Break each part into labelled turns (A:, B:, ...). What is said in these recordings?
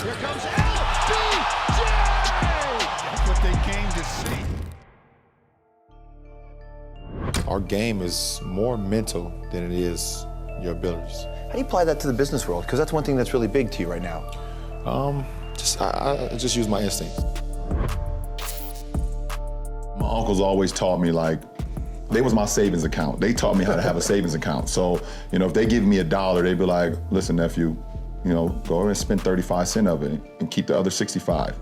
A: Here comes LBJ! That's what they came to see.
B: Our game is more mental than it is your abilities.
C: How do you apply that to the business world? Because that's one thing that's really big to you right now.
B: I just use my instinct.
D: My uncles always taught me, like, they was my savings account. They taught me how to have a savings account. So, you know, if they give me $1, they'd be like, listen, nephew, you know, go over and spend 35 cents of it and keep the other 65.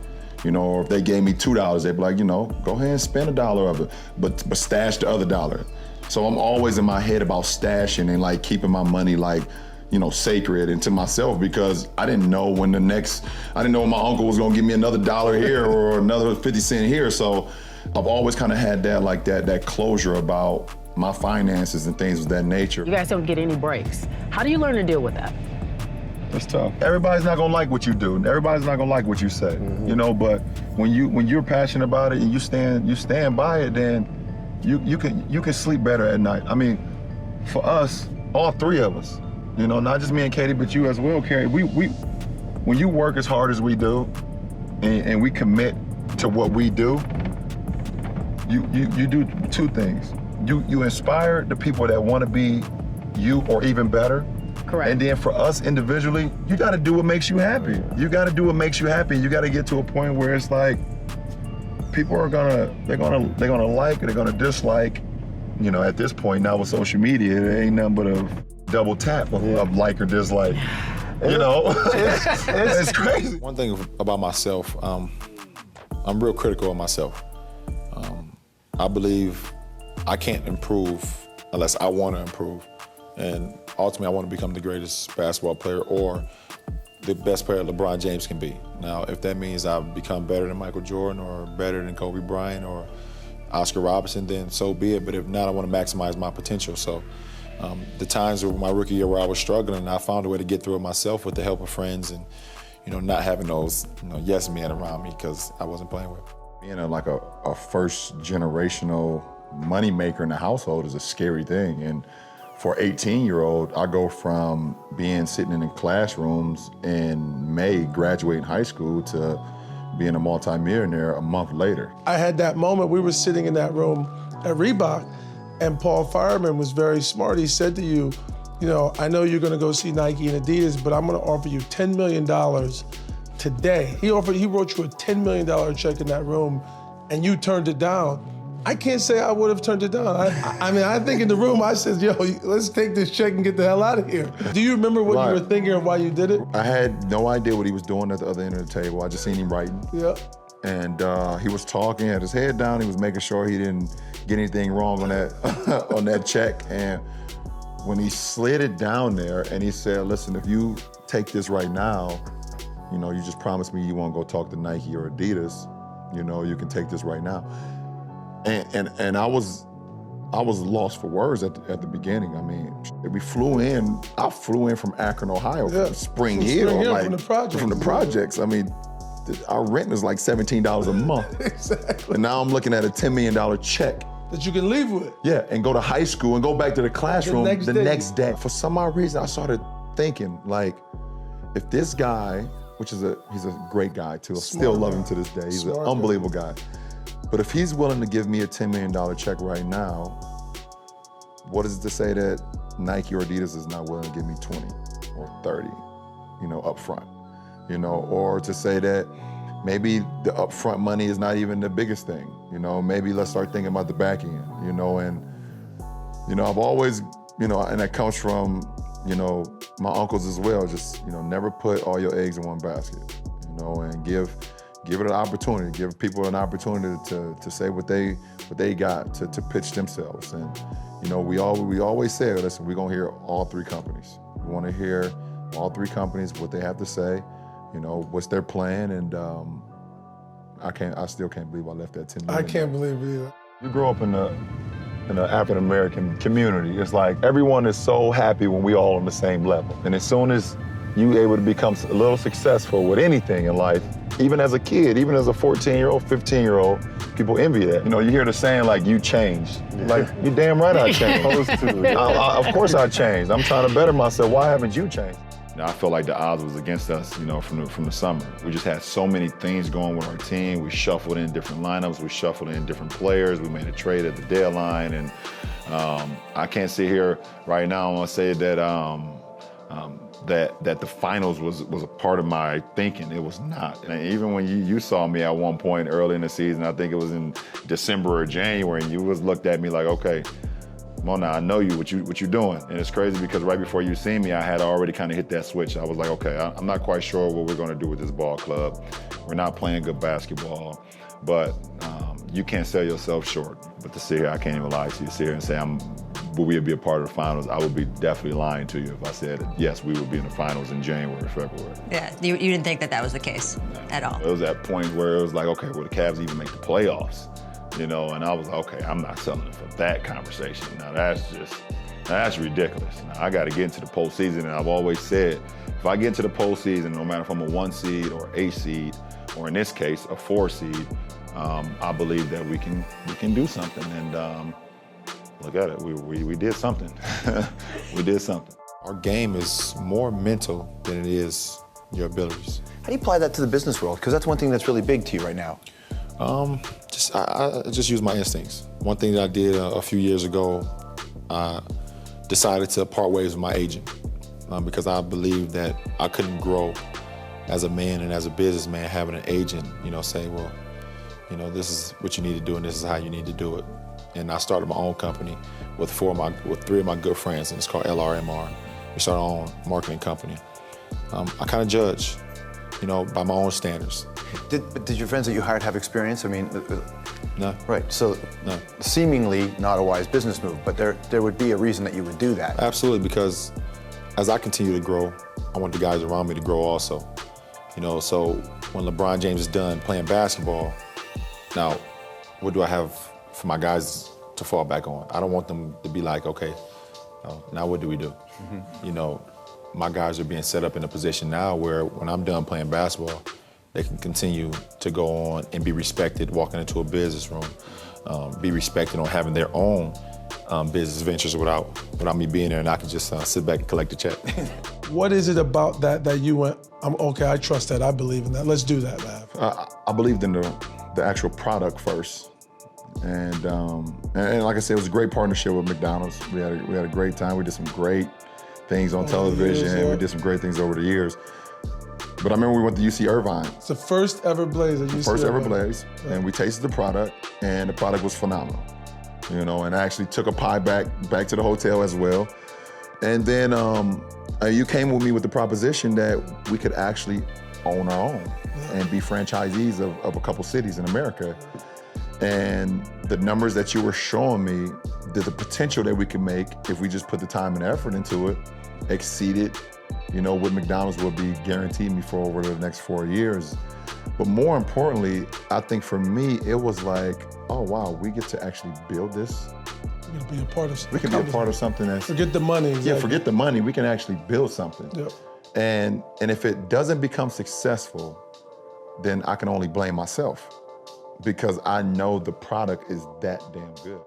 D: You know, or if they gave me $2, they'd be like, you know, go ahead and spend $1 of it, but stash the other $1. So I'm always in my head about stashing and like keeping my money like, you know, sacred and to myself, because I didn't know when my uncle was gonna give me another $1 here or another 50 cents here. So I've always kind of had that closure about my finances and things of that nature.
E: You guys don't get any breaks. How do you learn to deal with that?
D: It's tough. Everybody's not gonna like what you do. Everybody's not gonna like what you say, you know. But when you're passionate about it and you stand by it, then you can sleep better at night. I mean, for us, all three of us, you know, not just me and Katie, but you as well, Carrie. When you work as hard as we do, and we commit to what we do, you do two things. You inspire the people that want to be you or even better.
E: Correct.
D: And then for us individually, you got to do what makes you happy. You got to do what makes you happy. You got to get to a point where it's like people are gonna like or they're gonna dislike. You know, at this point now with social media, it ain't nothing but a double tap of like or dislike. You know, it's crazy.
B: One thing about myself, I'm real critical of myself. I believe I can't improve unless I want to improve. And ultimately, I want to become the greatest basketball player or the best player LeBron James can be. Now, if that means I become better than Michael Jordan or better than Kobe Bryant or Oscar Robertson, then so be it. But if not, I want to maximize my potential. So the times of my rookie year where I was struggling, I found a way to get through it myself with the help of friends and, you know, not having those, you know, yes men around me because I wasn't playing with.
D: Being a first generational moneymaker in the household is a scary thing. And for an 18-year-old, I go from sitting in classrooms in May, graduating high school, to being a multi-millionaire a month later.
F: I had that moment, we were sitting in that room at Reebok, and Paul Fireman was very smart. He said to you, you know, I know you're gonna go see Nike and Adidas, but I'm gonna offer you $10 million today. He wrote you a $10 million check in that room, and you turned it down. I can't say I would have turned it down. I mean, I think in the room I said, yo, let's take this check and get the hell out of here. Do you remember what you were thinking and why you did it?
D: I had no idea what he was doing at the other end of the table. I just seen him writing.
F: Yeah.
D: And he was talking, had his head down. He was making sure he didn't get anything wrong on that on that check. And when he slid it down there and he said, listen, if you take this right now, you know, you just promised me you won't go talk to Nike or Adidas. You know, you can take this right now. And I was lost for words at the beginning. I mean, I flew in from Akron, Ohio, from Spring Hill, like, from the projects. I mean, our rent is like $17 a month.
F: Exactly.
D: And now I'm looking at a $10 million check.
F: That you can leave with.
D: Yeah, and go to high school and go back to the classroom the next day. For some odd reason, I started thinking, like, if this guy, he's a great guy too, I still love him to this day. He's an unbelievable guy. But if he's willing to give me a $10 million check right now, what is it to say that Nike or Adidas is not willing to give me 20 or 30, you know, up front? You know, or to say that maybe the upfront money is not even the biggest thing. You know, maybe let's start thinking about the back end, you know, and, you know, I've always, you know, and that comes from, you know, my uncles as well, just, you know, never put all your eggs in one basket, you know, and give it an opportunity, give people an opportunity to say what they got, to pitch themselves. And, you know, we always say, listen, we're gonna hear all three companies. We wanna hear all three companies, what they have to say, you know, what's their plan, and I still can't believe I left that $10 million.
F: I can't believe it either.
D: You grow up in an African-American community. It's like everyone is so happy when we all on the same level. And as soon as you able to become a little successful with anything in life, even as a kid, even as a 14-year-old, 15-year-old, people envy that. You know, you hear the saying like, you changed. Like, you damn right I changed. Of course I changed. I'm trying to better myself. Why haven't you changed? I felt like the odds was against us, from the summer. We just had so many things going with our team. We shuffled in different lineups. We shuffled in different players. We made a trade at the deadline, and I can't sit here right now and say that that the finals was a part of my thinking. It was not. And even when you saw me at one point early in the season, I think it was in December or January, and you was looked at me like, okay, come on now, I know you, what you doing? And it's crazy because right before you seen me, I had already kind of hit that switch. I was like, okay, I'm not quite sure what we're gonna do with this ball club. We're not playing good basketball, but you can't sell yourself short. But to sit here, I can't even lie to you, sit here and say will we be a part of the finals? I would be definitely lying to you if I said, yes, we would be in the finals in January, February.
G: Yeah, you didn't think that was the case at all?
D: It was that point where it was like, okay, will the Cavs even make the playoffs? And I was like, okay, I'm not selling it for that conversation. Now that's ridiculous. Now I got to get into the postseason, and I've always said, if I get into the postseason, no matter if I'm a 1 seed or 8 seed, or in this case, a 4 seed, I believe that we can do something. And look at it, we did something. We did something.
B: Our game is more mental than it is your abilities.
C: How do you apply that to the business world? Because that's one thing that's really big to you right now.
B: I just use my instincts. One thing that I did a few years ago, I decided to part ways with my agent because I believed that I couldn't grow as a man and as a businessman having an agent, say, well, this is what you need to do and this is how you need to do it. And I started my own company with 3 of my good friends, and it's called LRMR. We started our own marketing company. I kind of judge, by my own standards.
C: Did your friends that you hired have experience? I mean,
B: No.
C: Right, so
B: No.
C: Seemingly not a wise business move, but there would be a reason that you would do that.
B: Absolutely, because as I continue to grow, I want the guys around me to grow also. So when LeBron James is done playing basketball, now what do I have for my guys to fall back on? I don't want them to be like, okay, now what do we do? My guys are being set up in a position now where when I'm done playing basketball, they can continue to go on and be respected walking into a business room, be respected on having their own business ventures without me being there, and I can just sit back and collect the check.
F: What is it about that you went, okay, I trust that, I believe in that, let's do that, Mav?
D: I believed in the actual product first. And like I said, it was a great partnership with McDonald's. We had a great time. We did some great things on television. We did some great things over the years. But I remember we went to UC Irvine.
F: It's the first ever Blaze at UC
D: First ever
F: Irvine.
D: Blaze, and we tasted the product, and the product was phenomenal. And I actually took a pie back to the hotel as well. And then you came with me with the proposition that we could actually own our own and be franchisees of a couple cities in America. And the numbers that you were showing me, the potential that we could make if we just put the time and effort into it, exceeded, what McDonald's will be guaranteeing me for over the next 4 years. But more importantly, I think for me, it was like, oh wow, we get to actually build this.
F: We can be a part of something.
D: We can be a part of something that's...
F: Forget the money. Exactly.
D: Yeah, forget the money. We can actually build something.
F: Yep.
D: And if it doesn't become successful, then I can only blame myself because I know the product is that damn good.